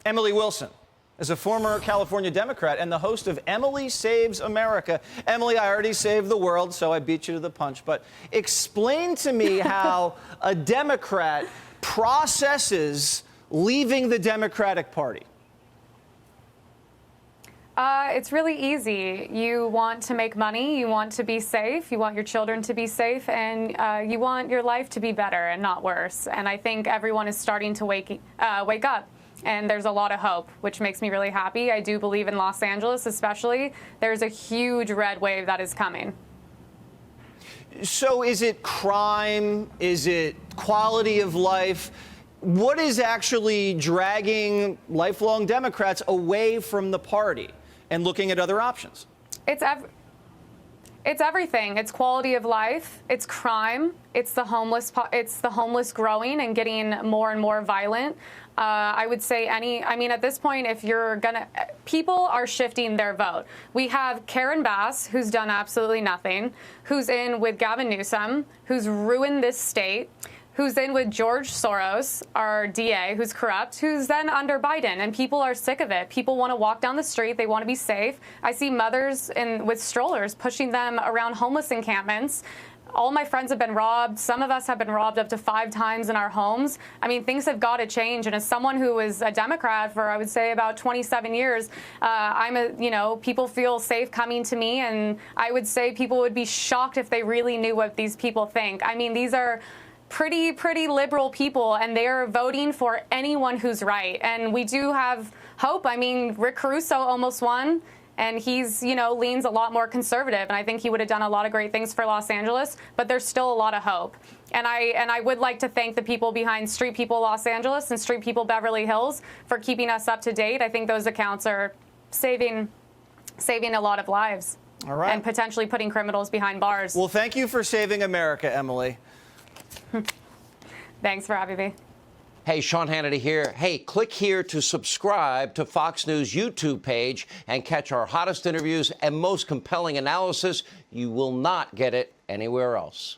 Emily Wilson is a former California Democrat and the host of Emily Saves America. Emily, I already saved the world, so I beat you to the punch. But explain to me how a Democrat processes leaving the Democratic Party. It's really easy. You want to make money, you want to be safe, you want your children to be safe, and you want your life to be better and not worse. And I think everyone is starting to wake up. And there's a lot of hope, which makes me really happy. I do believe in Los Angeles, especially. There's a huge red wave that is coming. So is it crime? Is it quality of life? What is actually dragging lifelong Democrats away from the party and looking at other options? It's everything. It's quality of life. It's crime. It's the homeless growing and getting more and more violent. I would say at this point, if you're people are shifting their vote. We have Karen Bass, who's done absolutely nothing, who's in with Gavin Newsom, who's ruined this state, who's in with George Soros, our DA, who's corrupt, who's then under Biden, and people are sick of it. People want to walk down the street. They want to be safe. I see mothers with strollers pushing them around homeless encampments. All my friends have been robbed. Some of us have been robbed up to 5 times in our homes. I mean, things have got to change. And as someone who was a Democrat for, I would say, about 27 years, people feel safe coming to me. And I would say people would be shocked if they really knew what these people think. I mean, these are pretty liberal people, and they're voting for anyone who's right. And we do have hope. I mean, Rick Caruso almost won. And he's, leans a lot more conservative. And I think he would have done a lot of great things for Los Angeles. But there's still a lot of hope. And I would like to thank the people behind Street People Los Angeles and Street People Beverly Hills for keeping us up to date. I think those accounts are saving a lot of lives. All right. And potentially putting criminals behind bars. Well, thank you for saving America, Emily. Thanks for having me. Hey, Sean Hannity here. Hey, click here to subscribe to Fox News YouTube page and catch our hottest interviews and most compelling analysis. You will not get it anywhere else.